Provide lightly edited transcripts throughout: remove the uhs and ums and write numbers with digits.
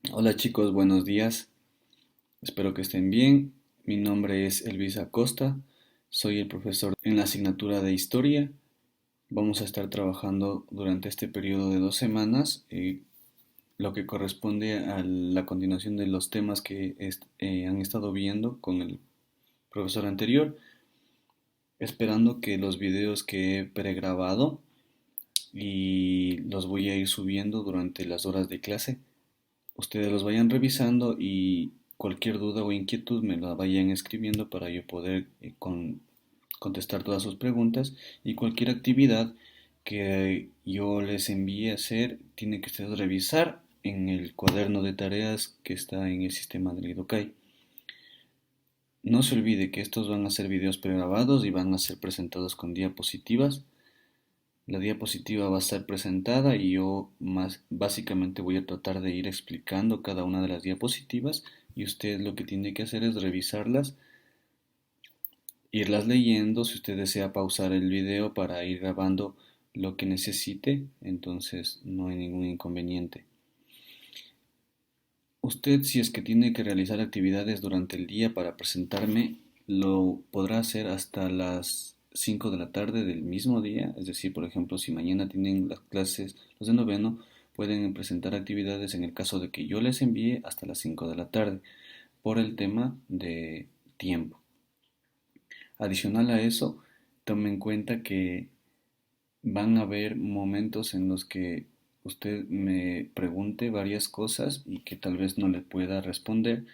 Hola chicos, buenos días. Espero que estén bien. Mi nombre es Elvis Acosta. Soy el profesor en la asignatura de Historia. Vamos a estar trabajando durante este periodo de 2 semanas, lo que corresponde a la continuación de los temas que han estado viendo con el profesor anterior, esperando que los videos que he pregrabado y los voy a ir subiendo durante las horas de clase ustedes los vayan revisando y cualquier duda o inquietud me la vayan escribiendo para yo poder contestar todas sus preguntas y cualquier actividad que yo les envíe a hacer tiene que ustedes revisar en el cuaderno de tareas que está en el sistema del Idokai. No se olvide que estos van a ser videos pregrabados y van a ser presentados con diapositivas. La diapositiva va a estar presentada y yo más básicamente voy a tratar de ir explicando cada una de las diapositivas y usted lo que tiene que hacer es revisarlas, irlas leyendo, si usted desea pausar el video para ir grabando lo que necesite, entonces no hay ningún inconveniente. Usted, si es que tiene que realizar actividades durante el día para presentarme, lo podrá hacer hasta las 5 de la tarde del mismo día. Es decir, por ejemplo, si mañana tienen las clases, los de noveno, pueden presentar actividades en el caso de que yo les envíe hasta las 5 de la tarde, por el tema de tiempo. Adicional a eso, tome en cuenta que van a haber momentos en los que usted me pregunte varias cosas y que tal vez no le pueda responder.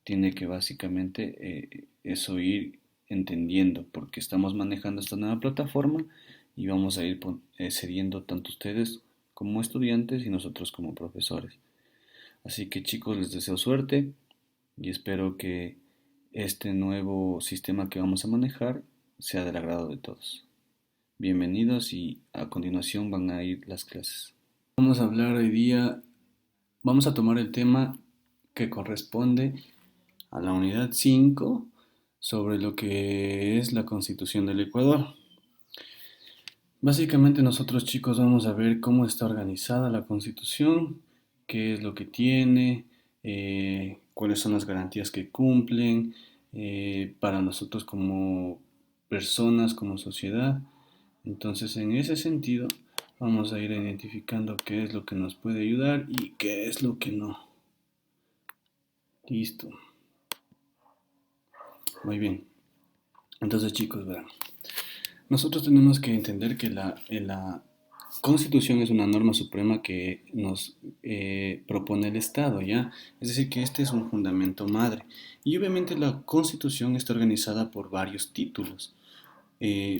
Tiene que básicamente eso ir entendiendo, porque estamos manejando esta nueva plataforma y vamos a ir cediendo tanto ustedes como estudiantes y nosotros como profesores. Así que chicos, les deseo suerte y espero que este nuevo sistema que vamos a manejar sea del agrado de todos. Bienvenidos y a continuación van a ir las clases. Vamos a hablar hoy día, vamos a tomar el tema que corresponde a la unidad 5 sobre lo que es la Constitución del Ecuador. Básicamente nosotros chicos vamos a ver cómo está organizada la Constitución, qué es lo que tiene, cuáles son las garantías que cumplen para nosotros como personas, como sociedad. Entonces, en ese sentido, vamos a ir identificando qué es lo que nos puede ayudar y qué es lo que no. Listo. Muy bien. Entonces, chicos, vean. Nosotros tenemos que entender que la Constitución es una norma suprema que nos propone el Estado, ¿ya? Es decir, que este es un fundamento madre. Y obviamente la Constitución está organizada por varios títulos,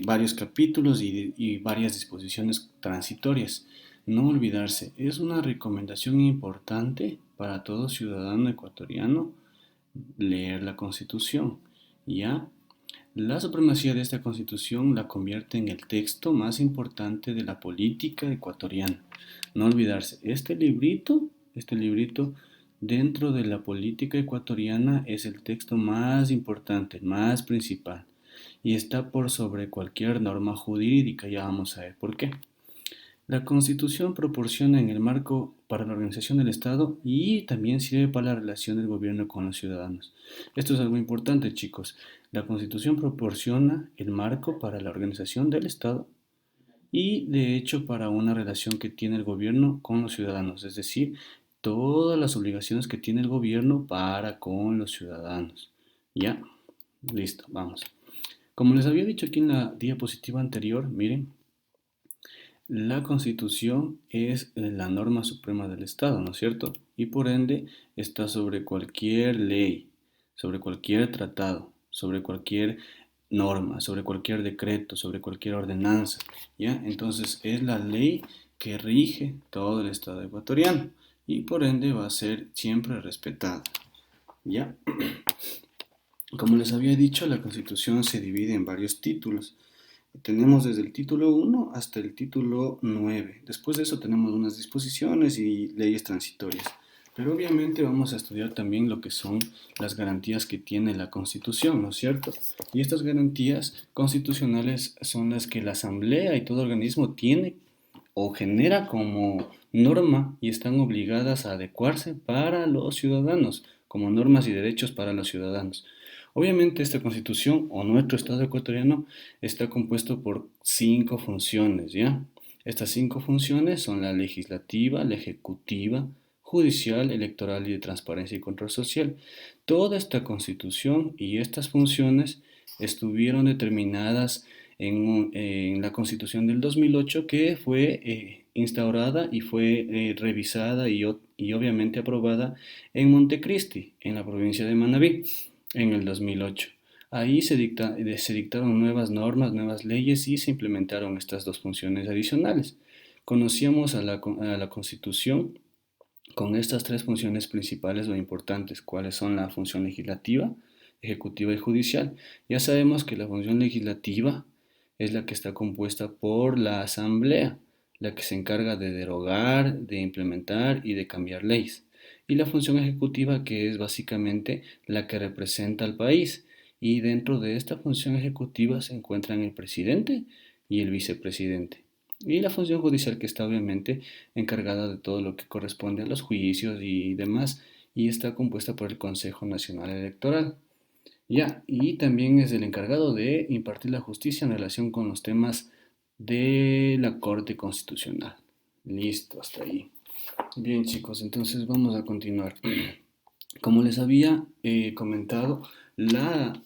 varios capítulos y varias disposiciones transitorias. No olvidarse, es una recomendación importante para todo ciudadano ecuatoriano leer la Constitución, ¿ya? La supremacía de esta Constitución la convierte en el texto más importante de la política ecuatoriana. No olvidarse, este librito dentro de la política ecuatoriana es el texto más importante, más principal y está por sobre cualquier norma jurídica. Ya vamos a ver por qué. La Constitución proporciona en el marco para la organización del Estado y también sirve para la relación del gobierno con los ciudadanos. Esto es algo importante, chicos. La Constitución proporciona el marco para la organización del Estado y, de hecho, para una relación que tiene el gobierno con los ciudadanos, es decir, todas las obligaciones que tiene el gobierno para con los ciudadanos. ¿Ya? Listo, vamos. Como les había dicho aquí en la diapositiva anterior, miren, la Constitución es la norma suprema del Estado, ¿no es cierto? Y por ende está sobre cualquier ley, sobre cualquier tratado, sobre cualquier norma, sobre cualquier decreto, sobre cualquier ordenanza, ¿ya? Entonces es la ley que rige todo el Estado ecuatoriano y por ende va a ser siempre respetada, ¿ya? Como les había dicho, la Constitución se divide en varios títulos. Tenemos desde el título 1 hasta el título 9. Después de eso tenemos unas disposiciones y leyes transitorias. Pero obviamente vamos a estudiar también lo que son las garantías que tiene la Constitución, ¿no es cierto? Y estas garantías constitucionales son las que la Asamblea y todo organismo tiene o genera como norma y están obligadas a adecuarse para los ciudadanos, como normas y derechos para los ciudadanos. Obviamente esta constitución o nuestro Estado ecuatoriano está compuesto por 5 funciones, ¿ya? Estas 5 funciones son la legislativa, la ejecutiva, judicial, electoral y de transparencia y control social. Toda esta constitución y estas funciones estuvieron determinadas en la Constitución del 2008 que fue instaurada y fue revisada y obviamente aprobada en Montecristi, en la provincia de Manabí, en el 2008. Ahí se dictaron nuevas normas, nuevas leyes y se implementaron estas 2 funciones adicionales. Conocíamos a la Constitución con estas 3 funciones principales o importantes, cuáles son la función legislativa, ejecutiva y judicial. Ya sabemos que la función legislativa es la que está compuesta por la Asamblea, la que se encarga de derogar, de implementar y de cambiar leyes. Y la función ejecutiva, que es básicamente la que representa al país. Y dentro de esta función ejecutiva se encuentran el presidente y el vicepresidente. Y la función judicial, que está obviamente encargada de todo lo que corresponde a los juicios y demás, y está compuesta por el Consejo Nacional Electoral. Ya, y también es el encargado de impartir la justicia en relación con los temas de la Corte Constitucional. Listo, hasta ahí. Bien, chicos, entonces vamos a continuar. Como les había comentado, la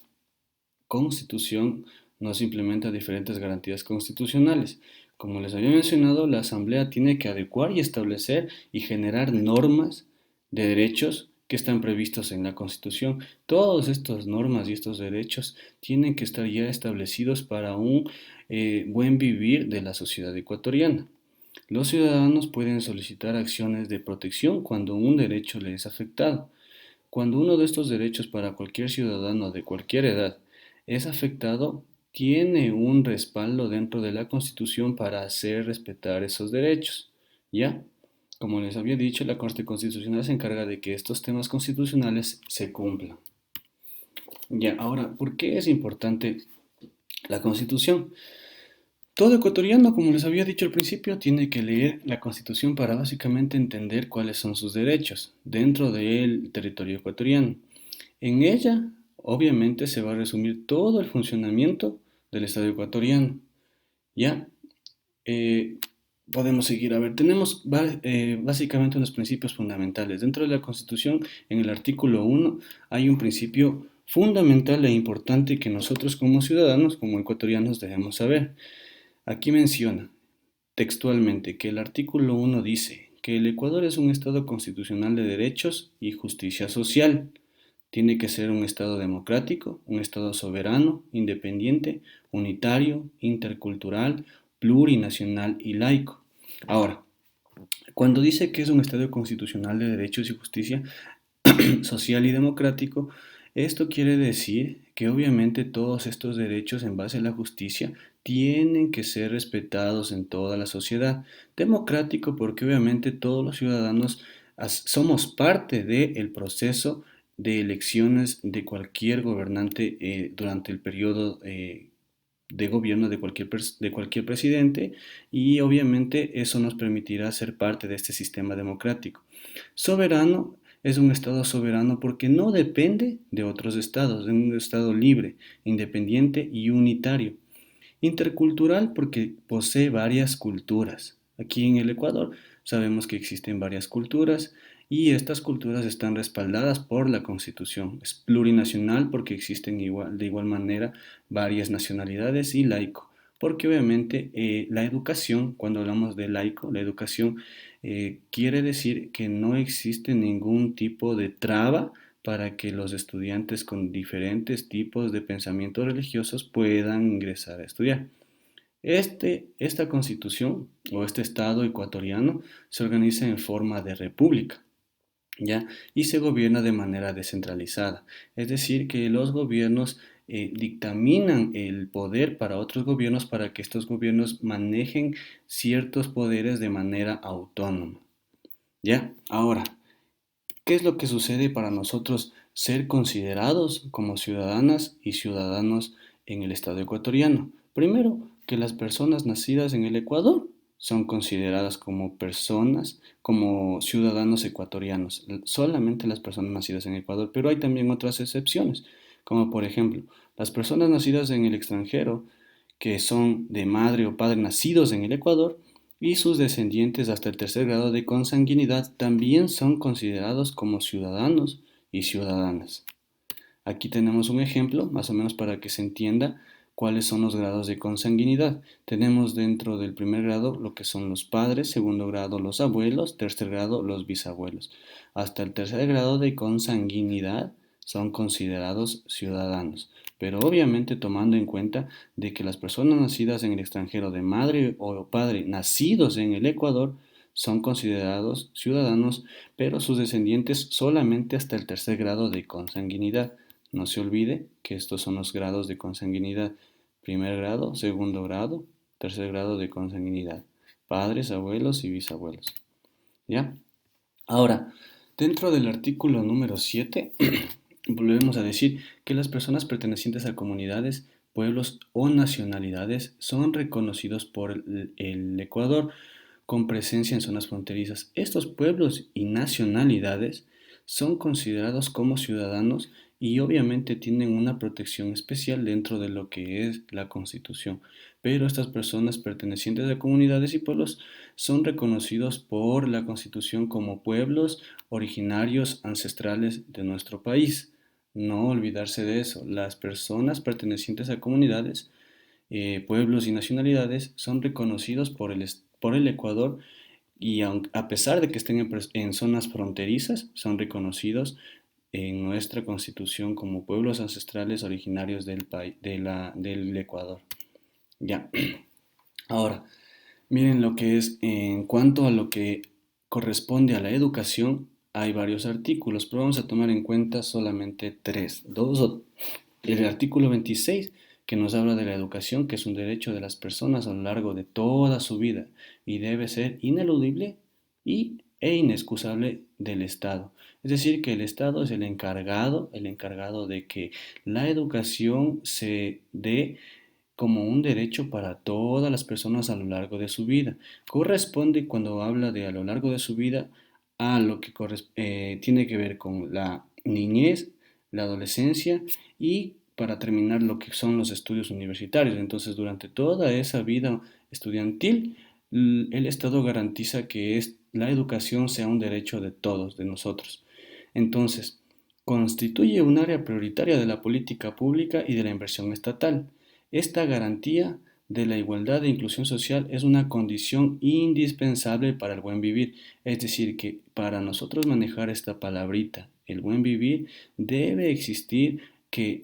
Constitución nos implementa diferentes garantías constitucionales. Como les había mencionado, la Asamblea tiene que adecuar y establecer y generar normas de derechos que están previstos en la Constitución. Todas estas normas y estos derechos tienen que estar ya establecidos para un buen vivir de la sociedad ecuatoriana. Los ciudadanos pueden solicitar acciones de protección cuando un derecho les es afectado. Cuando uno de estos derechos para cualquier ciudadano de cualquier edad es afectado, tiene un respaldo dentro de la Constitución para hacer respetar esos derechos. ¿Ya? Como les había dicho, la Corte Constitucional se encarga de que estos temas constitucionales se cumplan. Ya, ahora, ¿por qué es importante la Constitución? Todo ecuatoriano, como les había dicho al principio, tiene que leer la Constitución para básicamente entender cuáles son sus derechos dentro del territorio ecuatoriano. En ella, obviamente, se va a resumir todo el funcionamiento del Estado ecuatoriano. ¿Ya? Eh, Podemos seguir. A ver, tenemos básicamente unos principios fundamentales. Dentro de la Constitución, en el artículo 1, hay un principio fundamental e importante que nosotros como ciudadanos, como ecuatorianos, debemos saber. Aquí menciona textualmente que el artículo 1 dice que el Ecuador es un Estado constitucional de derechos y justicia social. Tiene que ser un Estado democrático, un Estado soberano, independiente, unitario, intercultural, plurinacional y laico. Ahora, cuando dice que es un Estado constitucional de derechos y justicia social y democrático, esto quiere decir que obviamente todos estos derechos en base a la justicia tienen que ser respetados en toda la sociedad. Democrático porque obviamente todos los ciudadanos somos parte del proceso de elecciones de cualquier gobernante durante el periodo de gobierno de cualquier presidente, y obviamente eso nos permitirá ser parte de este sistema democrático. Soberano es un Estado soberano porque no depende de otros estados, es un Estado libre, independiente y unitario. Intercultural porque posee varias culturas. Aquí en el Ecuador sabemos que existen varias culturas y estas culturas están respaldadas por la Constitución. Es plurinacional porque existen de igual manera varias nacionalidades, y laico porque obviamente la educación, cuando hablamos de laico, la educación quiere decir que no existe ningún tipo de traba para que los estudiantes con diferentes tipos de pensamientos religiosos puedan ingresar a estudiar. Esta constitución o este Estado ecuatoriano se organiza en forma de república, ¿ya? Y se gobierna de manera descentralizada. Es decir, que los gobiernos dictaminan el poder para otros gobiernos para que estos gobiernos manejen ciertos poderes de manera autónoma, ¿ya? Ahora, ¿qué es lo que sucede para nosotros ser considerados como ciudadanas y ciudadanos en el Estado ecuatoriano? Primero, que las personas nacidas en el Ecuador son consideradas como personas, como ciudadanos ecuatorianos, solamente las personas nacidas en Ecuador, pero hay también otras excepciones, como por ejemplo, las personas nacidas en el extranjero, que son de madre o padre nacidos en el Ecuador, y sus descendientes hasta el tercer grado de consanguinidad también son considerados como ciudadanos y ciudadanas. Aquí tenemos un ejemplo, más o menos para que se entienda cuáles son los grados de consanguinidad. Tenemos dentro del primer grado lo que son los padres, segundo grado los abuelos, tercer grado los bisabuelos. Hasta el tercer grado de consanguinidad son considerados ciudadanos, pero obviamente tomando en cuenta de que las personas nacidas en el extranjero de madre o padre nacidos en el Ecuador son considerados ciudadanos, pero sus descendientes solamente hasta el tercer grado de consanguinidad. No se olvide que estos son los grados de consanguinidad. Primer grado, segundo grado, tercer grado de consanguinidad. Padres, abuelos y bisabuelos. ¿Ya? Ahora, dentro del artículo número 7, volvemos a decir que las personas pertenecientes a comunidades, pueblos o nacionalidades son reconocidos por el Ecuador con presencia en zonas fronterizas. Estos pueblos y nacionalidades son considerados como ciudadanos y obviamente tienen una protección especial dentro de lo que es la Constitución. Pero estas personas pertenecientes a comunidades y pueblos son reconocidos por la Constitución como pueblos originarios ancestrales de nuestro país. No olvidarse de eso. Las personas pertenecientes a comunidades, pueblos y nacionalidades son reconocidos por el Ecuador y a pesar de que estén en zonas fronterizas, son reconocidos en nuestra Constitución como pueblos ancestrales originarios del Ecuador. Ya. Ahora, miren lo que es en cuanto a lo que corresponde a la educación, hay varios artículos, pero vamos a tomar en cuenta solamente tres. El artículo 26, que nos habla de la educación, que es un derecho de las personas a lo largo de toda su vida y debe ser ineludible e inexcusable del Estado. Es decir, que el Estado es el encargado de que la educación se dé como un derecho para todas las personas a lo largo de su vida. Corresponde cuando habla de a lo largo de su vida a lo que tiene que ver con la niñez, la adolescencia y para terminar lo que son los estudios universitarios. Entonces, durante toda esa vida estudiantil, el Estado garantiza que la educación sea un derecho de todos, de nosotros. Entonces, constituye un área prioritaria de la política pública y de la inversión estatal. Esta garantía de la igualdad e inclusión social es una condición indispensable para el buen vivir. Es decir, que para nosotros manejar esta palabrita, el buen vivir, debe existir que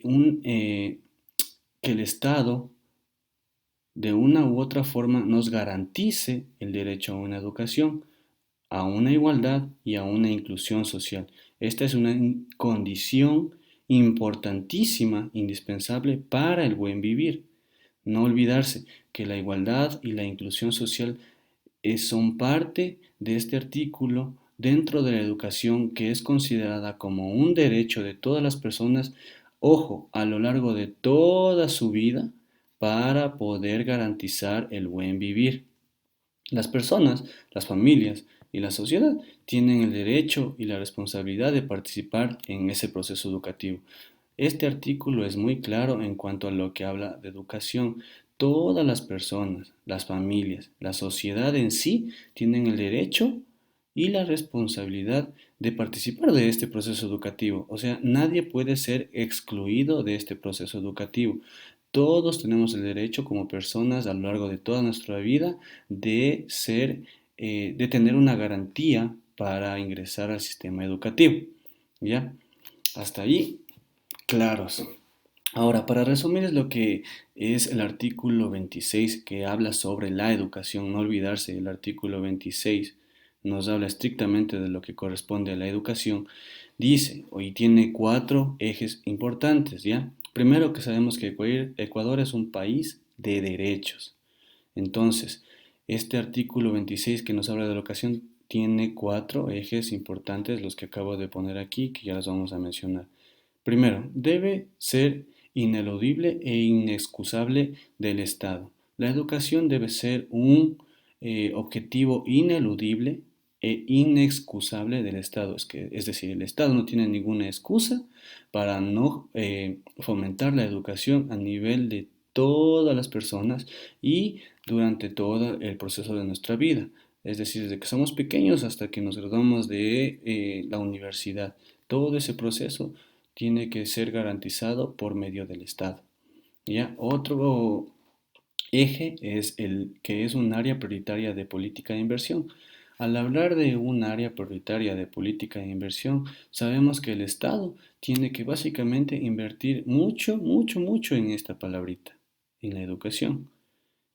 el Estado de una u otra forma nos garantice el derecho a una educación, a una igualdad y a una inclusión social. Esta es una condición importantísima, indispensable para el buen vivir. No olvidarse que la igualdad y la inclusión social son parte de este artículo dentro de la educación que es considerada como un derecho de todas las personas, ojo, a lo largo de toda su vida para poder garantizar el buen vivir. Las personas, las familias y la sociedad tienen el derecho y la responsabilidad de participar en ese proceso educativo. Este artículo es muy claro en cuanto a lo que habla de educación. Todas las personas, las familias, la sociedad en sí tienen el derecho y la responsabilidad de participar de este proceso educativo. O sea, nadie puede ser excluido de este proceso educativo. Todos tenemos el derecho como personas a lo largo de toda nuestra vida de tener una garantía para ingresar al sistema educativo. ¿Ya? Hasta ahí, claros. Ahora, para resumirles lo que es el artículo 26 que habla sobre la educación, no olvidarse, el artículo 26 nos habla estrictamente de lo que corresponde a la educación, dice, hoy tiene cuatro ejes importantes, ¿ya? Primero que sabemos que Ecuador es un país de derechos. Entonces, este artículo 26 que nos habla de educación tiene cuatro ejes importantes, los que acabo de poner aquí, que ya los vamos a mencionar. Primero, debe ser ineludible e inexcusable del Estado. La educación debe ser objetivo ineludible e inexcusable del Estado. Es decir, el Estado no tiene ninguna excusa para no fomentar la educación a nivel de todas las personas y durante todo el proceso de nuestra vida. Es decir, desde que somos pequeños hasta que nos graduamos de la universidad. Todo ese proceso tiene que ser garantizado por medio del Estado. ¿Ya? Otro eje es el que es un área prioritaria de política de inversión. Al hablar de un área prioritaria de política de inversión, sabemos que el Estado tiene que básicamente invertir mucho, mucho, mucho en esta palabrita, en la educación.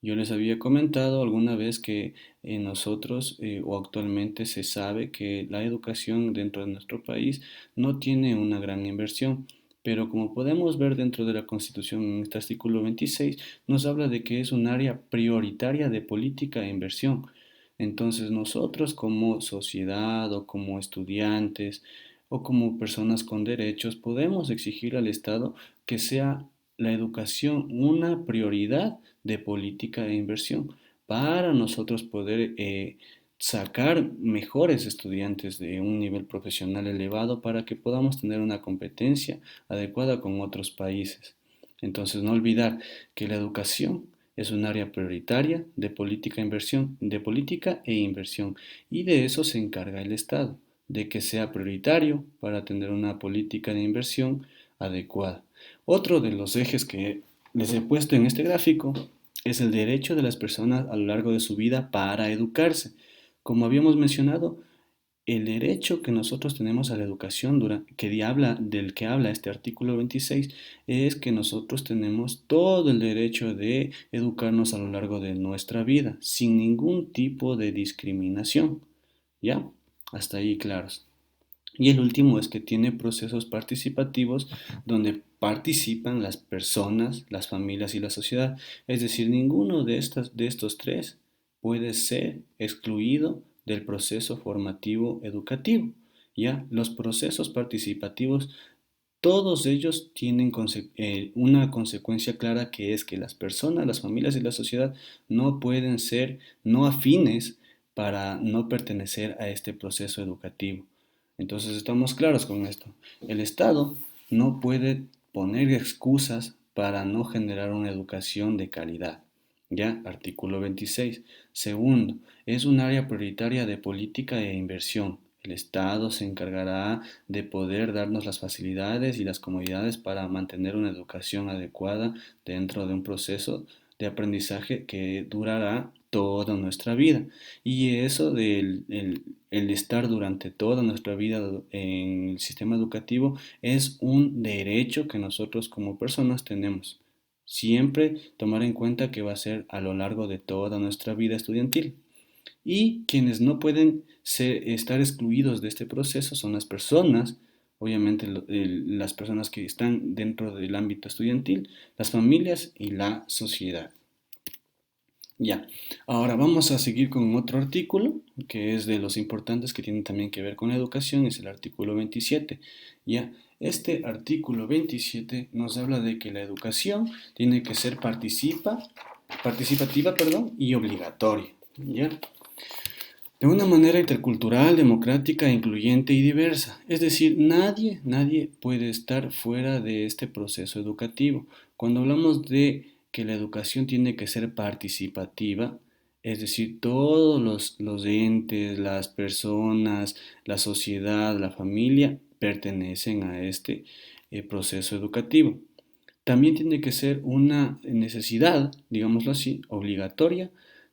Yo les había comentado alguna vez que nosotros o actualmente se sabe que la educación dentro de nuestro país no tiene una gran inversión, pero como podemos ver dentro de la Constitución en este artículo 26, nos habla de que es un área prioritaria de política e inversión. Entonces nosotros como sociedad o como estudiantes o como personas con derechos podemos exigir al Estado que sea la educación una prioridad de política de inversión para nosotros poder sacar mejores estudiantes de un nivel profesional elevado para que podamos tener una competencia adecuada con otros países. Entonces, no olvidar que la educación es un área prioritaria de política, inversión, de política e inversión, y de eso se encarga el Estado, de que sea prioritario para tener una política de inversión adecuada. Otro de los ejes que les he puesto en este gráfico es el derecho de las personas a lo largo de su vida para educarse. Como habíamos mencionado, el derecho que nosotros tenemos a la educación del que habla este artículo 26 es que nosotros tenemos todo el derecho de educarnos a lo largo de nuestra vida sin ningún tipo de discriminación. ¿Ya? Hasta ahí claros. Y el último es que tiene procesos participativos donde participan las personas, las familias y la sociedad. Es decir, ninguno de estos tres puede ser excluido del proceso formativo educativo. ¿Ya? Los procesos participativos, todos ellos tienen una consecuencia clara, que es que las personas, las familias y la sociedad no pueden ser no afines para no pertenecer a este proceso educativo. Entonces estamos claros con esto. El Estado no puede poner excusas para no generar una educación de calidad. ¿Ya? Artículo 26. Segundo, es un área prioritaria de política e inversión. El Estado se encargará de poder darnos las facilidades y las comodidades para mantener una educación adecuada dentro de un proceso de aprendizaje que durará toda nuestra vida. Y eso del el estar durante toda nuestra vida en el sistema educativo es un derecho que nosotros como personas tenemos. Siempre tomar en cuenta que va a ser a lo largo de toda nuestra vida estudiantil. Y quienes no pueden estar excluidos de este proceso son las personas, obviamente las personas que están dentro del ámbito estudiantil, las familias y la sociedad. Ya, ahora vamos a seguir con otro artículo que es de los importantes que tienen también que ver con la educación, es el artículo 27. Ya, este artículo 27 nos habla de que la educación tiene que ser participativa, perdón, y obligatoria. Ya, de una manera intercultural, democrática, incluyente y diversa. Es decir, nadie puede estar fuera de este proceso educativo. Cuando hablamos de que la educación tiene que ser participativa, es decir, todos los entes, las personas, la sociedad, la familia pertenecen a este proceso educativo. También tiene que ser una necesidad, digámoslo así, obligatoria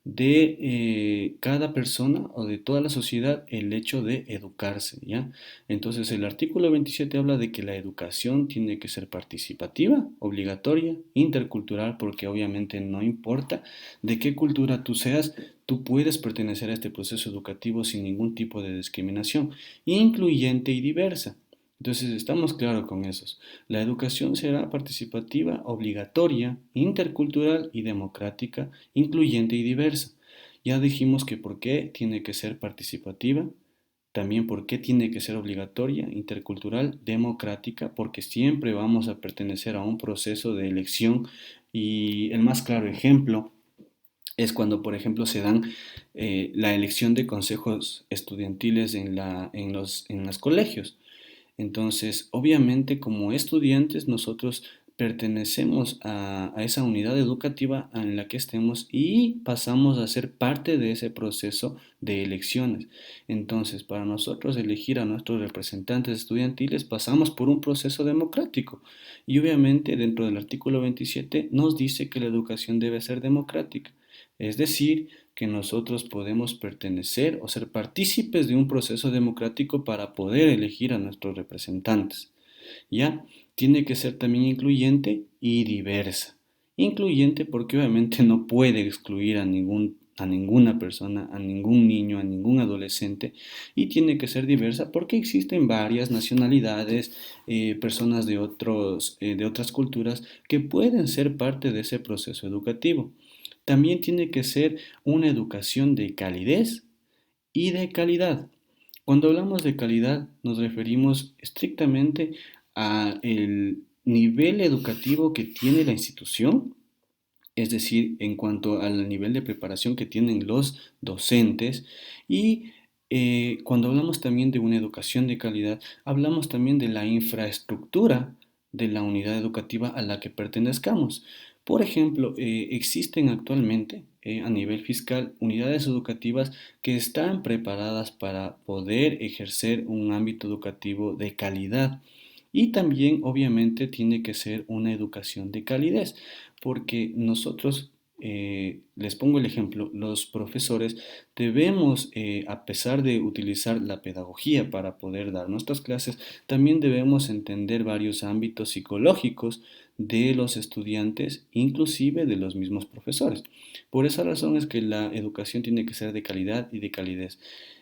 de cada persona o de toda la sociedad el hecho de educarse, ¿ya? Entonces el artículo 27 habla de que la educación tiene que ser participativa, obligatoria, intercultural, porque obviamente no importa de qué cultura tú seas, tú puedes pertenecer a este proceso educativo sin ningún tipo de discriminación, incluyente y diversa. Entonces estamos claros con eso. La educación será participativa, obligatoria, intercultural y democrática, incluyente y diversa. Ya dijimos que por qué tiene que ser participativa, también por qué tiene que ser obligatoria, intercultural, democrática, porque siempre vamos a pertenecer a un proceso de elección y el más claro ejemplo es cuando, por ejemplo, se dan la elección de consejos estudiantiles en los colegios. Entonces, obviamente, como estudiantes, nosotros pertenecemos a esa unidad educativa en la que estemos y pasamos a ser parte de ese proceso de elecciones. Entonces, para nosotros elegir a nuestros representantes estudiantiles, pasamos por un proceso democrático. Y obviamente, dentro del artículo 27 nos dice que la educación debe ser democrática. Es decir, que nosotros podemos pertenecer o ser partícipes de un proceso democrático para poder elegir a nuestros representantes. ¿Ya? Tiene que ser también incluyente y diversa. Incluyente porque obviamente no puede excluir a ninguna persona, a ningún niño, a ningún adolescente, y tiene que ser diversa porque existen varias nacionalidades, personas de otras culturas que pueden ser parte de ese proceso educativo. También tiene que ser una educación de calidez y de calidad. Cuando hablamos de calidad nos referimos estrictamente a el nivel educativo que tiene la institución, es decir, en cuanto al nivel de preparación que tienen los docentes y cuando hablamos también de una educación de calidad, hablamos también de la infraestructura de la unidad educativa a la que pertenezcamos. Por ejemplo, existen actualmente a nivel fiscal unidades educativas que están preparadas para poder ejercer un ámbito educativo de calidad. Y también, obviamente, tiene que ser una educación de calidez, porque nosotros, les pongo el ejemplo, los profesores debemos, a pesar de utilizar la pedagogía para poder dar nuestras clases, también debemos entender varios ámbitos psicológicos de los estudiantes, inclusive de los mismos profesores. Por esa razón es que la educación tiene que ser de calidad y de calidez.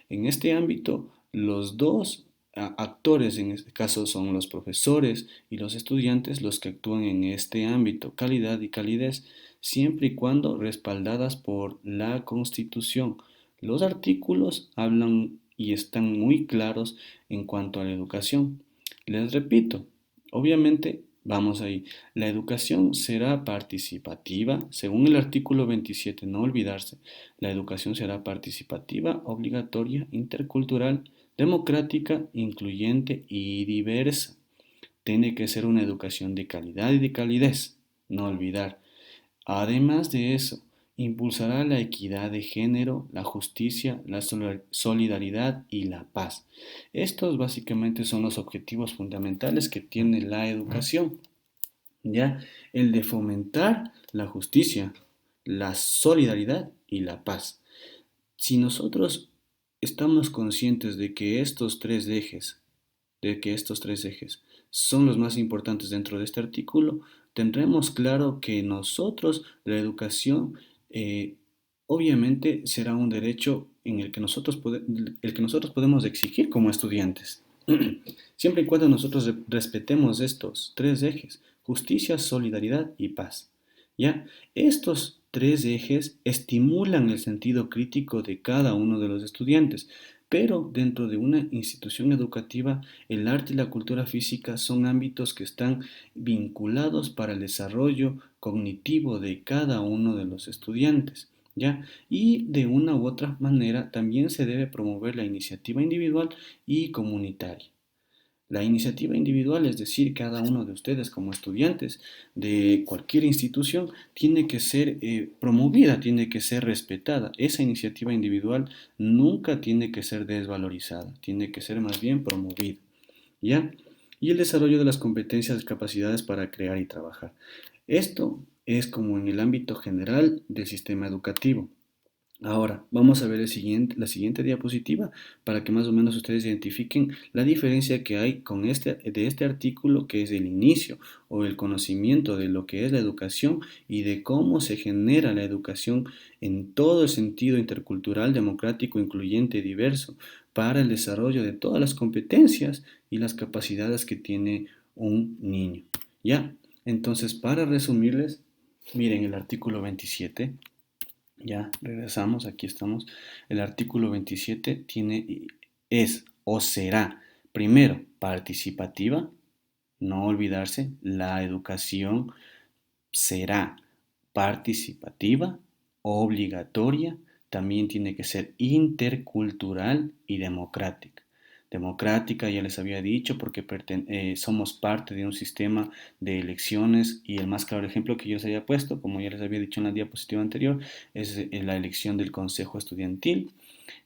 En este ámbito, los dos actores, en este caso son los profesores y los estudiantes los que actúan en este ámbito, calidad y calidez, siempre y cuando respaldadas por la Constitución. Los artículos hablan y están muy claros en cuanto a la educación. Les repito, obviamente, vamos ahí, la educación será participativa, según el artículo 27, no olvidarse, la educación será participativa, obligatoria, intercultural, democrática, incluyente y diversa. Tiene que ser una educación de calidad y de calidez, no olvidar. Además de eso, impulsará la equidad de género, la justicia, la solidaridad y la paz. Estos básicamente son los objetivos fundamentales que tiene la educación. ¿Ya? El de fomentar la justicia, la solidaridad y la paz. Si nosotros estamos conscientes de que estos tres ejes son los más importantes dentro de este artículo, tendremos claro que nosotros, la educación, eh, obviamente será un derecho en el que nosotros podemos exigir como estudiantes. Siempre y cuando nosotros respetemos estos tres ejes, justicia, solidaridad y paz. ¿Ya? Estos tres ejes estimulan el sentido crítico de cada uno de los estudiantes, pero dentro de una institución educativa, el arte y la cultura física son ámbitos que están vinculados para el desarrollo cognitivo de cada uno de los estudiantes. ¿Ya? Y de una u otra manera también se debe promover la iniciativa individual y comunitaria. La iniciativa individual, es decir, cada uno de ustedes como estudiantes de cualquier institución, tiene que ser promovida, tiene que ser respetada. Esa iniciativa individual nunca tiene que ser desvalorizada, tiene que ser más bien promovida. ¿Ya? Y el desarrollo de las competencias y capacidades para crear y trabajar. Esto es como en el ámbito general del sistema educativo. Ahora, vamos a ver la siguiente diapositiva para que más o menos ustedes identifiquen la diferencia que hay de este artículo que es el inicio o el conocimiento de lo que es la educación y de cómo se genera la educación en todo el sentido intercultural, democrático, incluyente y diverso para el desarrollo de todas las competencias y las capacidades que tiene un niño. ¿Ya? Entonces, para resumirles, miren el artículo 27. Ya, regresamos, aquí estamos. El artículo 27 es o será, primero, participativa, no olvidarse, la educación será participativa, obligatoria, también tiene que ser intercultural y democrática. Democrática, ya les había dicho, porque somos parte de un sistema de elecciones y el más claro ejemplo que yo les había puesto, como ya les había dicho en la diapositiva anterior, es la elección del Consejo Estudiantil.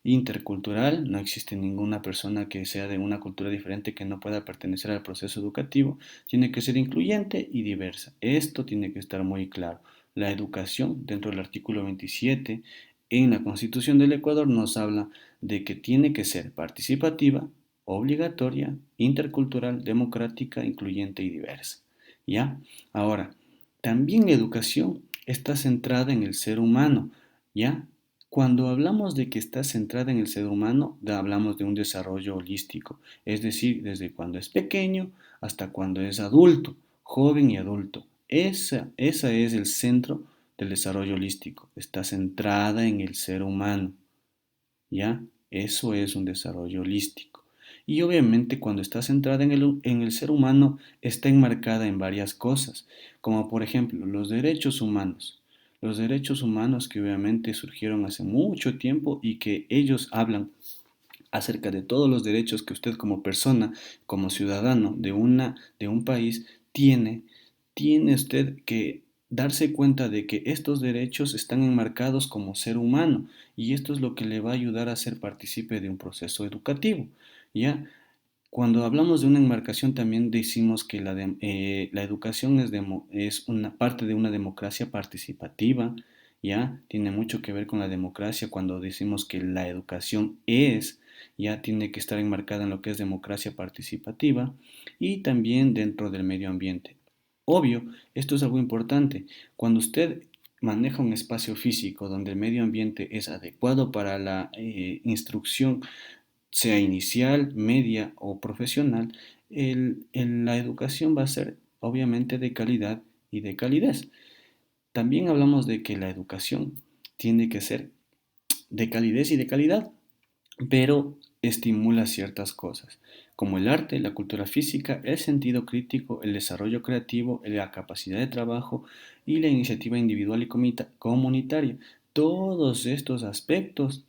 Intercultural, no existe ninguna persona que sea de una cultura diferente que no pueda pertenecer al proceso educativo, tiene que ser incluyente y diversa. Esto tiene que estar muy claro. La educación, dentro del artículo 27, en la Constitución del Ecuador nos habla de que tiene que ser participativa, obligatoria, intercultural, democrática, incluyente y diversa. ¿Ya? Ahora, también la educación está centrada en el ser humano, ¿ya? Cuando hablamos de que está centrada en el ser humano, hablamos de un desarrollo holístico, es decir, desde cuando es pequeño hasta cuando es adulto, joven y adulto. Esa es el centro del desarrollo holístico, está centrada en el ser humano, ¿ya? Eso es un desarrollo holístico. Y obviamente cuando está centrada en el ser humano, está enmarcada en varias cosas, como por ejemplo los derechos humanos. Los derechos humanos que obviamente surgieron hace mucho tiempo y que ellos hablan acerca de todos los derechos que usted como persona, como ciudadano de un país, tiene usted que darse cuenta de que estos derechos están enmarcados como ser humano y esto es lo que le va a ayudar a ser partícipe de un proceso educativo. ¿Ya? Cuando hablamos de una enmarcación también decimos que la educación es una parte de una democracia participativa, ¿ya? Tiene mucho que ver con la democracia cuando decimos que la educación ya tiene que estar enmarcada en lo que es democracia participativa y también dentro del medio ambiente. Obvio, esto es algo importante. Cuando usted maneja un espacio físico donde el medio ambiente es adecuado para la instrucción, sea inicial, media o profesional, la educación va a ser obviamente de calidad y de calidez. También hablamos de que la educación tiene que ser de calidez y de calidad, pero estimula ciertas cosas, como el arte, la cultura física, el sentido crítico, el desarrollo creativo, la capacidad de trabajo y la iniciativa individual y comunitaria. Todos estos aspectos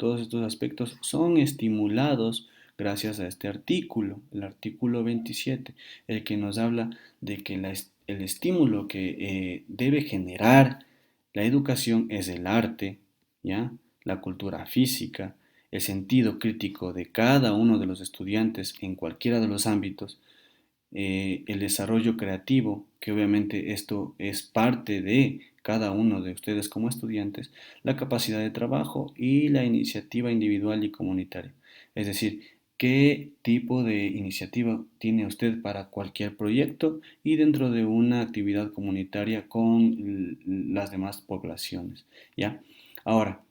son estimulados gracias a este artículo, el artículo 27, el que nos habla de que el estímulo que debe generar la educación es el arte, ¿ya? La cultura física, el sentido crítico de cada uno de los estudiantes en cualquiera de los ámbitos, el desarrollo creativo, que obviamente esto es parte de cada uno de ustedes como estudiantes, la capacidad de trabajo y la iniciativa individual y comunitaria. Es decir, qué tipo de iniciativa tiene usted para cualquier proyecto y dentro de una actividad comunitaria con las demás poblaciones, ¿ya? Ahora,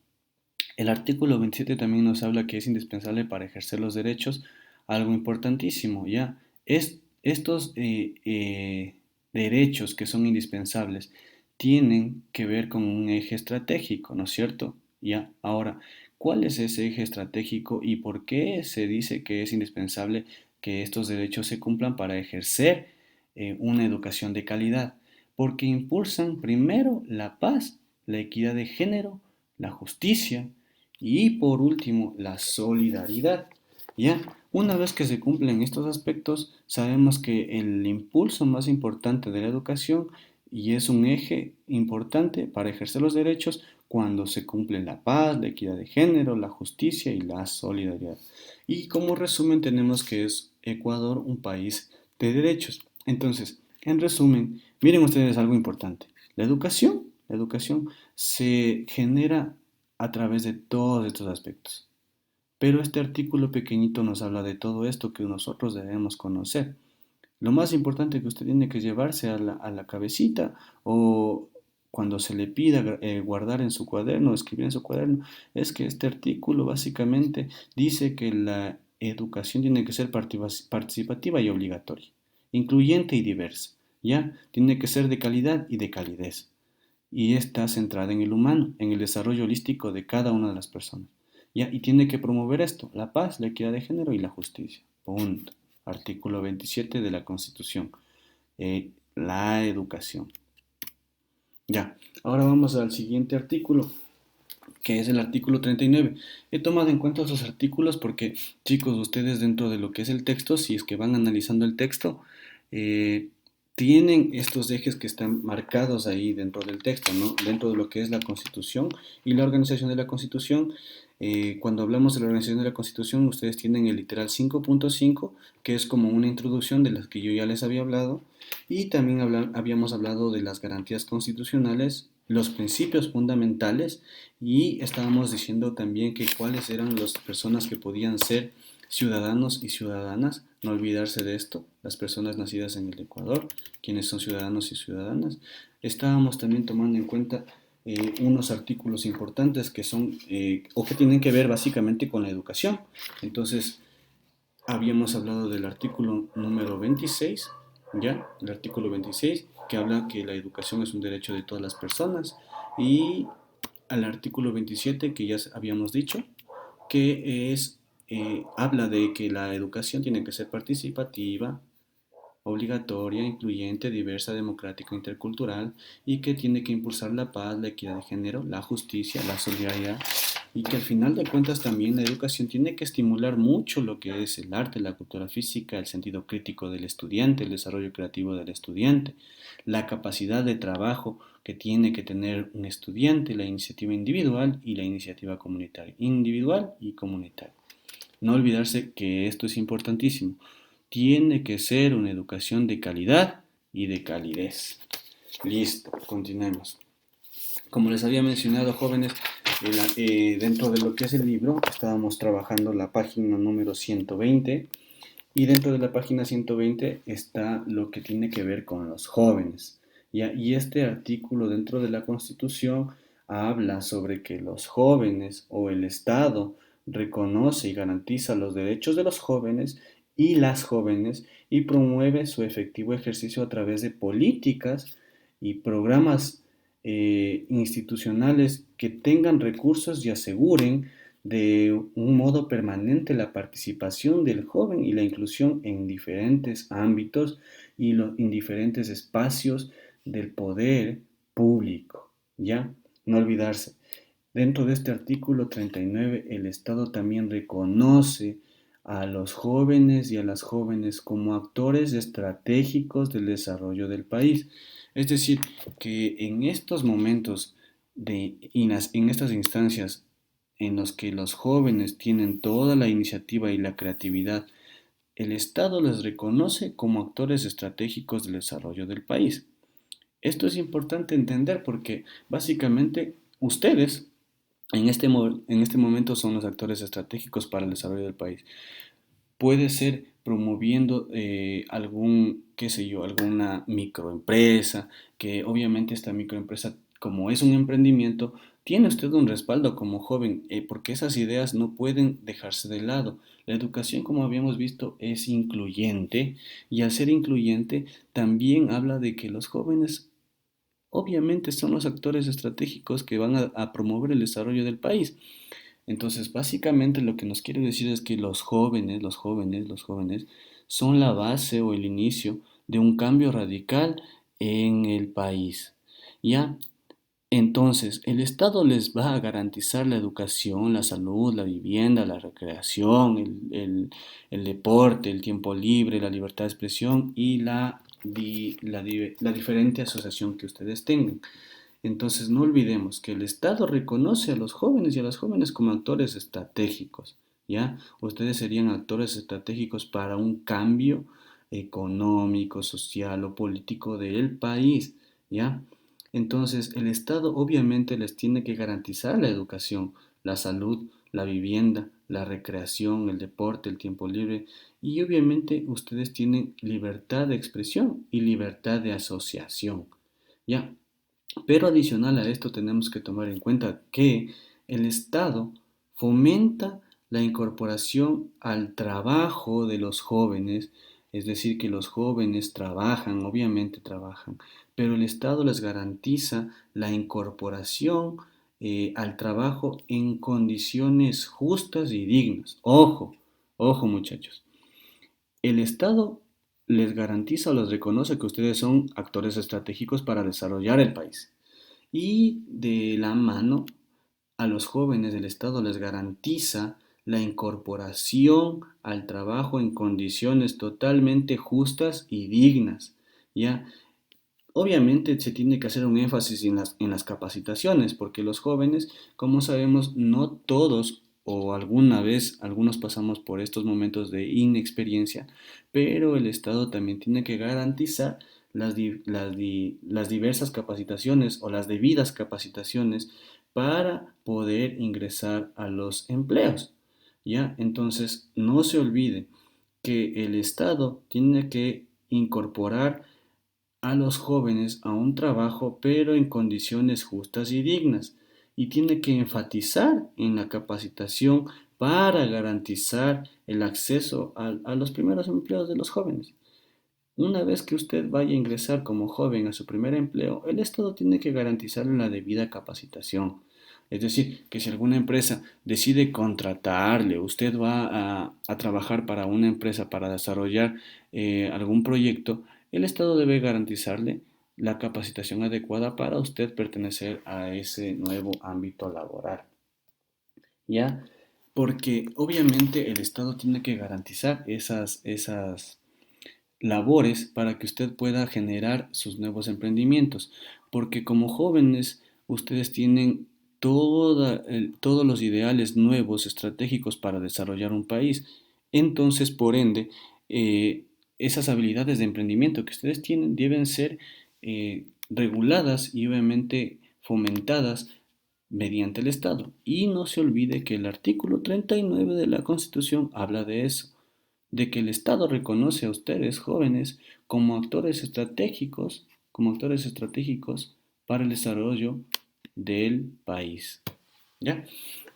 el artículo 27 también nos habla que es indispensable para ejercer los derechos algo importantísimo, ¿ya? Estos derechos que son indispensables tienen que ver con un eje estratégico, ¿no es cierto? ¿Ya? Ahora, ¿cuál es ese eje estratégico y por qué se dice que es indispensable que estos derechos se cumplan para ejercer una educación de calidad? Porque impulsan primero la paz, la equidad de género, la justicia, y por último, la solidaridad. ¿Ya? Una vez que se cumplen estos aspectos, sabemos que el impulso más importante de la educación y es un eje importante para ejercer los derechos cuando se cumple la paz, la equidad de género, la justicia y la solidaridad. Y como resumen tenemos que es Ecuador un país de derechos. Entonces, en resumen, miren ustedes algo importante. La educación se genera a través de todos estos aspectos. Pero este artículo pequeñito nos habla de todo esto que nosotros debemos conocer. Lo más importante que usted tiene que llevarse a la cabecita o cuando se le pida guardar en su cuaderno, escribir en su cuaderno, es que este artículo básicamente dice que la educación tiene que ser participativa y obligatoria, incluyente y diversa, ¿ya? Tiene que ser de calidad y de calidez y está centrada en el humano, en el desarrollo holístico de cada una de las personas. ¿Ya? Y tiene que promover esto, la paz, la equidad de género y la justicia. Punto. Artículo 27 de la Constitución. La educación. Ya, ahora vamos al siguiente artículo. que es el artículo 39. He tomado en cuenta esos artículos porque, chicos, ustedes dentro de lo que es el texto, si es que van analizando el texto, eh, tienen estos ejes que están marcados ahí dentro del texto, ¿no? Dentro de lo que es la Constitución y la organización de la Constitución. Cuando hablamos de la organización de la Constitución, ustedes tienen el literal 5.5, que es como una introducción de las que yo ya les había hablado, y también habíamos hablado de las garantías constitucionales, los principios fundamentales, y estábamos diciendo también que cuáles eran las personas que podían ser ciudadanos y ciudadanas, no olvidarse de esto, las personas nacidas en el Ecuador, quienes son ciudadanos y ciudadanas. Estábamos también tomando en cuenta unos artículos importantes que son o que tienen que ver básicamente con la educación. Entonces, habíamos hablado del artículo número 26, ¿ya? El artículo 26, que habla que la educación es un derecho de todas las personas, y al artículo 27, que ya habíamos dicho, que habla de que la educación tiene que ser participativa, obligatoria, incluyente, diversa, democrática, intercultural, y que tiene que impulsar la paz, la equidad de género, la justicia, la solidaridad, y que al final de cuentas también la educación tiene que estimular mucho lo que es el arte, la cultura física, el sentido crítico del estudiante, el desarrollo creativo del estudiante, la capacidad de trabajo que tiene que tener un estudiante, la iniciativa individual y la iniciativa comunitaria, individual y comunitaria. No olvidarse que esto es importantísimo. Tiene que ser una educación de calidad y de calidez. Listo, continuemos. Como les había mencionado, jóvenes, dentro de lo que es el libro, estábamos trabajando la página número 120, y dentro de la página 120 está lo que tiene que ver con los jóvenes. ¿Ya? Y este artículo dentro de la Constitución habla sobre que los jóvenes o el Estado reconoce y garantiza los derechos de los jóvenes y las jóvenes y promueve su efectivo ejercicio a través de políticas y programas institucionales que tengan recursos y aseguren de un modo permanente la participación del joven y la inclusión en diferentes ámbitos y en diferentes espacios del poder público. ¿Ya? No olvidarse. Dentro de este artículo 39, el Estado también reconoce a los jóvenes y a las jóvenes como actores estratégicos del desarrollo del país. Es decir, que en estos momentos, en estas instancias en los que los jóvenes tienen toda la iniciativa y la creatividad, el Estado les reconoce como actores estratégicos del desarrollo del país. Esto es importante entender porque básicamente ustedes en este momento son los actores estratégicos para el desarrollo del país. Puede ser promoviendo qué sé yo, alguna microempresa, que obviamente esta microempresa, como es un emprendimiento, tiene usted un respaldo como joven, porque esas ideas no pueden dejarse de lado. La educación, como habíamos visto, es incluyente, y al ser incluyente también habla de que los jóvenes obviamente son los actores estratégicos que van a promover el desarrollo del país. Entonces, básicamente lo que nos quiere decir es que los jóvenes son la base o el inicio de un cambio radical en el país. ¿Ya? Entonces, el Estado les va a garantizar la educación, la salud, la vivienda, la recreación, el deporte, el tiempo libre, la libertad de expresión y la diferente asociación que ustedes tengan. Entonces, no olvidemos que el Estado reconoce a los jóvenes y a las jóvenes como actores estratégicos, ¿ya? Ustedes serían actores estratégicos para un cambio económico, social o político del país, ¿ya? Entonces, el Estado obviamente les tiene que garantizar la educación, la salud, la vivienda, la recreación, el deporte, el tiempo libre, y obviamente ustedes tienen libertad de expresión y libertad de asociación, ¿ya? Pero adicional a esto tenemos que tomar en cuenta que el Estado fomenta la incorporación al trabajo de los jóvenes, es decir, que los jóvenes trabajan, obviamente trabajan, pero el Estado les garantiza la incorporación al trabajo en condiciones justas y dignas. Ojo, ojo muchachos. El Estado les garantiza o les reconoce que ustedes son actores estratégicos para desarrollar el país. Y de la mano a los jóvenes el Estado les garantiza la incorporación al trabajo en condiciones totalmente justas y dignas, ¿ya? Obviamente se tiene que hacer un énfasis en las capacitaciones, porque los jóvenes, como sabemos, no todos o alguna vez algunos pasamos por estos momentos de inexperiencia, pero el Estado también tiene que garantizar las diversas capacitaciones o las debidas capacitaciones para poder ingresar a los empleos. ¿Ya? Entonces, no se olvide que el Estado tiene que incorporar a los jóvenes a un trabajo, pero en condiciones justas y dignas. Y tiene que enfatizar en la capacitación para garantizar el acceso a los primeros empleos de los jóvenes. Una vez que usted vaya a ingresar como joven a su primer empleo, el Estado tiene que garantizarle la debida capacitación. Es decir, que si alguna empresa decide contratarle, usted va a trabajar para una empresa para desarrollar algún proyecto, el Estado debe garantizarle la capacitación adecuada para usted pertenecer a ese nuevo ámbito laboral. ¿Ya? Porque obviamente el Estado tiene que garantizar esas labores para que usted pueda generar sus nuevos emprendimientos, porque como jóvenes ustedes tienen todos los ideales nuevos estratégicos para desarrollar un país. Entonces, por ende, esas habilidades de emprendimiento que ustedes tienen deben ser reguladas y obviamente fomentadas mediante el Estado. Y no se olvide que el artículo 39 de la Constitución habla de eso, de que el Estado reconoce a ustedes jóvenes como actores estratégicos para el desarrollo del país. ¿Ya?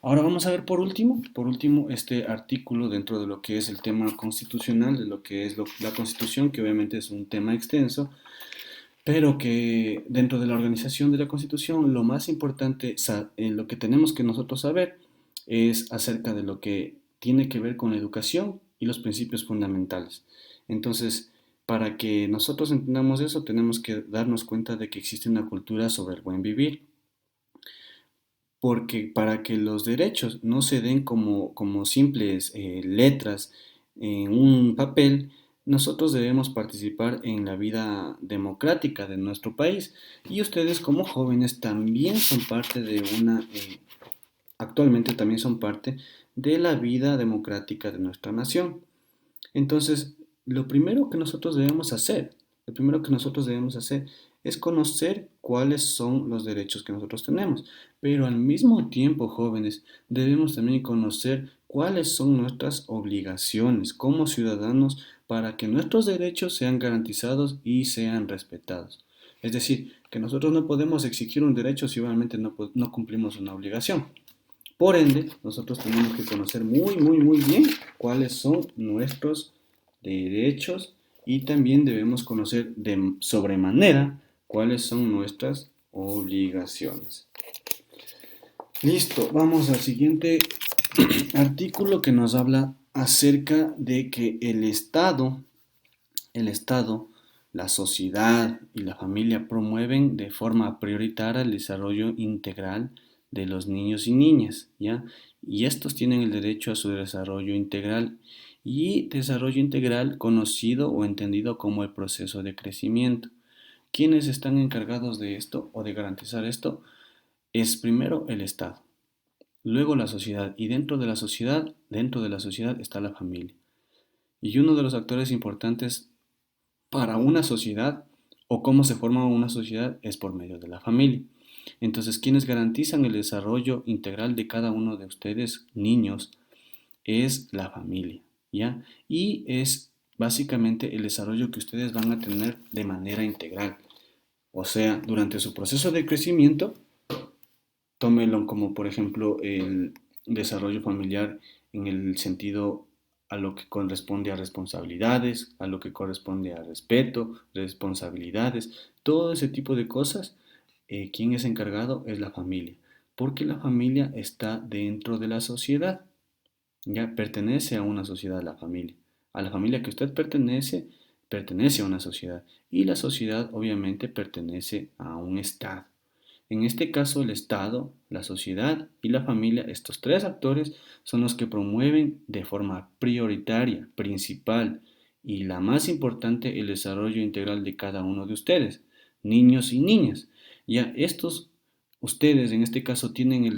Ahora vamos a ver por último, este artículo dentro de lo que es el tema constitucional, de lo que es la Constitución, que obviamente es un tema extenso, pero que dentro de la organización de la Constitución lo más importante, en lo que tenemos que nosotros saber es acerca de lo que tiene que ver con la educación y los principios fundamentales. Entonces, para que nosotros entendamos eso, tenemos que darnos cuenta de que existe una cultura sobre el buen vivir, porque para que los derechos no se den como simples letras en un papel, nosotros debemos participar en la vida democrática de nuestro país. Y ustedes como jóvenes también son parte actualmente también son parte de la vida democrática de nuestra nación. Entonces, lo primero que nosotros debemos hacer, lo primero que nosotros debemos hacer es conocer cuáles son los derechos que nosotros tenemos, pero al mismo tiempo, jóvenes, debemos también conocer cuáles son nuestras obligaciones como ciudadanos para que nuestros derechos sean garantizados y sean respetados. Es decir, que nosotros no podemos exigir un derecho si realmente no cumplimos una obligación. Por ende, nosotros tenemos que conocer muy bien cuáles son nuestros derechos y también debemos conocer de sobremanera cuáles son nuestras obligaciones. Listo, vamos al siguiente artículo que nos habla acerca de que el Estado, la sociedad y la familia promueven de forma prioritaria el desarrollo integral de los niños y niñas, ¿ya? Y estos tienen el derecho a su desarrollo integral y desarrollo integral conocido o entendido como el proceso de crecimiento. ¿Quiénes están encargados de esto o de garantizar esto? Es primero el Estado, luego la sociedad y dentro de la sociedad está la familia. Y uno de los actores importantes para una sociedad o cómo se forma una sociedad es por medio de la familia. Entonces, quienes garantizan el desarrollo integral de cada uno de ustedes, niños, es la familia, ¿ya? Y es básicamente el desarrollo que ustedes van a tener de manera integral. O sea, durante su proceso de crecimiento, tómelo como por ejemplo el desarrollo familiar en el sentido a lo que corresponde a responsabilidades, a lo que corresponde a respeto, responsabilidades, todo ese tipo de cosas. ¿Quién es encargado? Es la familia, porque la familia está dentro de la sociedad, ya pertenece a una sociedad la familia. A la familia que usted pertenece a una sociedad y la sociedad obviamente pertenece a un estado. En este caso, el Estado, la sociedad y la familia, estos tres actores son los que promueven de forma prioritaria, principal y la más importante el desarrollo integral de cada uno de ustedes, niños y niñas. Ya ustedes en este caso tienen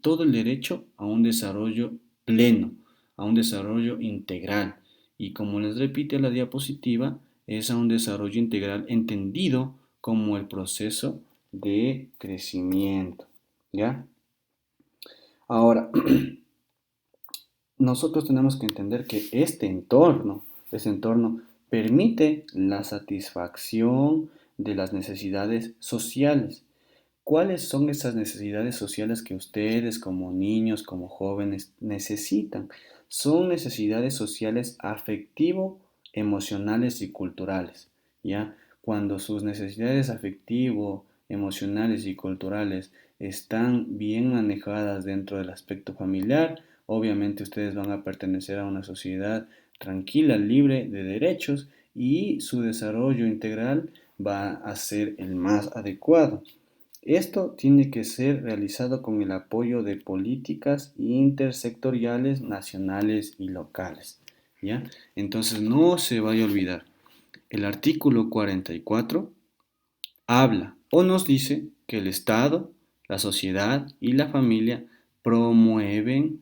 todo el derecho a un desarrollo pleno, a un desarrollo integral. Y como les repite la diapositiva, es a un desarrollo integral entendido como el proceso de crecimiento, ¿ya? Ahora, nosotros tenemos que entender que este entorno permite la satisfacción de las necesidades sociales. ¿Cuáles son esas necesidades sociales que ustedes como niños, como jóvenes necesitan? Son necesidades sociales afectivo, emocionales y culturales, ¿ya? Cuando sus necesidades afectivo, emocionales y culturales están bien manejadas dentro del aspecto familiar, obviamente ustedes van a pertenecer a una sociedad tranquila, libre de derechos y su desarrollo integral va a ser el más adecuado. Esto tiene que ser realizado con el apoyo de políticas intersectoriales, nacionales y locales, ¿ya? Entonces no se vaya a olvidar, el artículo 44 habla o nos dice que el Estado, la sociedad y la familia promueven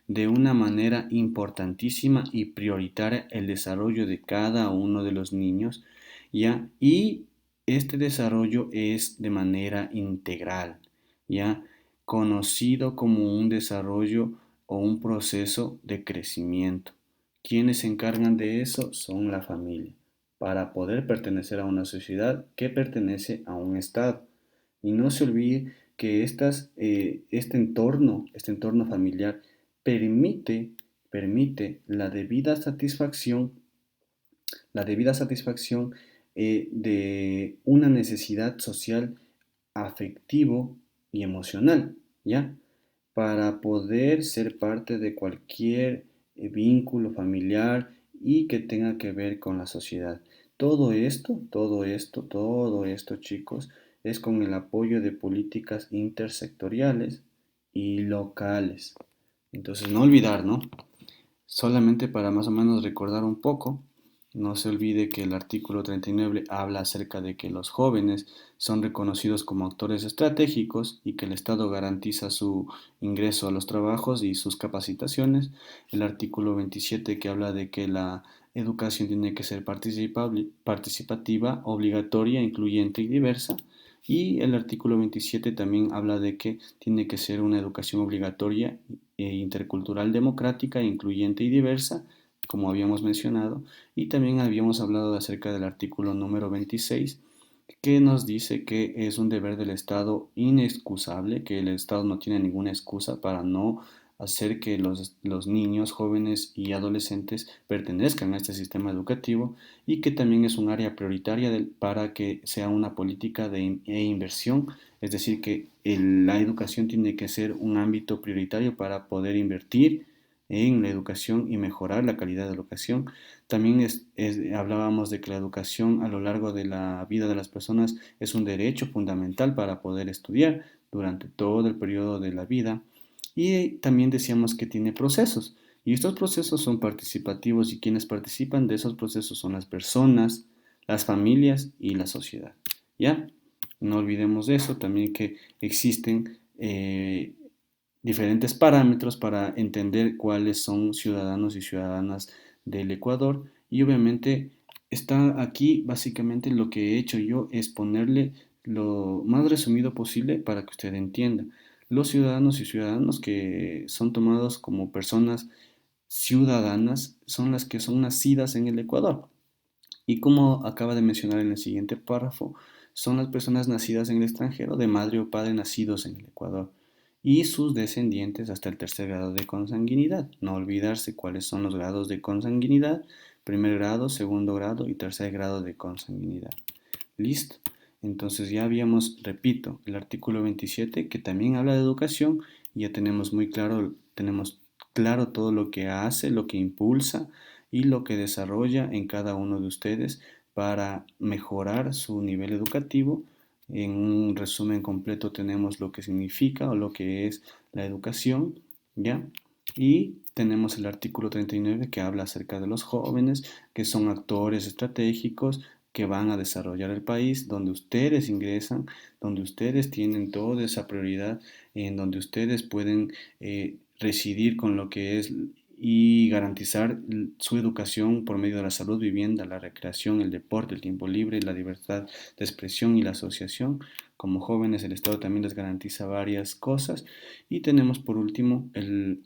de una manera importantísima y prioritaria el desarrollo de cada uno de los niños, ¿ya? Y este desarrollo es de manera integral, ¿ya? Conocido como un desarrollo o un proceso de crecimiento. Quienes se encargan de eso son la familia para poder pertenecer a una sociedad que pertenece a un Estado. Y no se olvide que este entorno familiar permite, permite la debida satisfacción de una necesidad social, afectivo y emocional, ¿ya? Para poder ser parte de cualquier vínculo familiar y que tenga que ver con la sociedad. Todo esto, chicos, es con el apoyo de políticas intersectoriales y locales. Entonces, no olvidar, ¿no? Solamente para más o menos recordar un poco, no se olvide que el artículo 39 habla acerca de que los jóvenes son reconocidos como actores estratégicos y que el Estado garantiza su ingreso a los trabajos y sus capacitaciones. El artículo 27 que habla de que la educación tiene que ser participativa, obligatoria, incluyente y diversa. Y el artículo 27 también habla de que tiene que ser una educación obligatoria, intercultural, democrática, incluyente y diversa, como habíamos mencionado. Y también habíamos hablado acerca del artículo número 26, que nos dice que es un deber del Estado inexcusable, que el Estado no tiene ninguna excusa para no hacer que los niños, jóvenes y adolescentes pertenezcan a este sistema educativo y que también es un área prioritaria para que sea una política de inversión, es decir, que la educación tiene que ser un ámbito prioritario para poder invertir en la educación y mejorar la calidad de la educación. También hablábamos de que la educación a lo largo de la vida de las personas es un derecho fundamental para poder estudiar durante todo el periodo de la vida. Y también decíamos que tiene procesos. Y estos procesos son participativos y quienes participan de esos procesos son las personas, las familias y la sociedad. ¿Ya? No olvidemos eso, también que existen diferentes parámetros para entender cuáles son ciudadanos y ciudadanas del Ecuador y obviamente está aquí básicamente lo que he hecho yo es ponerle lo más resumido posible para que usted entienda. Los ciudadanos y ciudadanos que son tomados como personas ciudadanas son las que son nacidas en el Ecuador. Y como acaba de mencionar en el siguiente párrafo, son las personas nacidas en el extranjero de madre o padre nacidos en el Ecuador y sus descendientes hasta el tercer grado de consanguinidad. No olvidarse cuáles son los grados de consanguinidad: primer grado, segundo grado y tercer grado de consanguinidad. Listo. Entonces ya habíamos, repito, el artículo 27 que también habla de educación y ya tenemos claro todo lo que hace, lo que impulsa y lo que desarrolla en cada uno de ustedes para mejorar su nivel educativo En un resumen completo tenemos lo que significa o lo que es la educación, ¿ya? Y tenemos el artículo 39 que habla acerca de los jóvenes, que son actores estratégicos que van a desarrollar el país, donde ustedes ingresan, donde ustedes tienen toda esa prioridad, en donde ustedes pueden residir con lo que es y garantizar su educación por medio de la salud, vivienda, la recreación, el deporte, el tiempo libre, la libertad de expresión y la asociación. Como jóvenes, el Estado también les garantiza varias cosas. Y tenemos por último el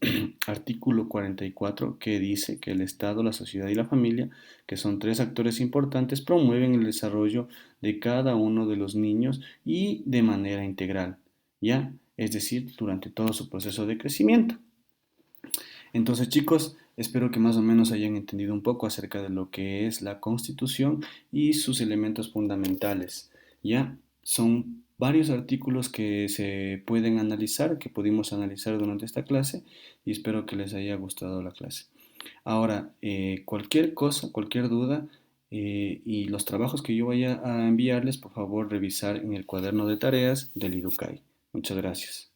artículo 44 que dice que el Estado, la sociedad y la familia, que son tres actores importantes, promueven el desarrollo de cada uno de los niños y de manera integral, ¿ya? Es decir, durante todo su proceso de crecimiento. Entonces, chicos, espero que más o menos hayan entendido un poco acerca de lo que es la Constitución y sus elementos fundamentales. Ya son varios artículos que se pueden analizar, que pudimos analizar durante esta clase y espero que les haya gustado la clase. Ahora, cualquier cosa, cualquier duda y los trabajos que yo vaya a enviarles, por favor, revisar en el cuaderno de tareas del IDUCAI. Muchas gracias.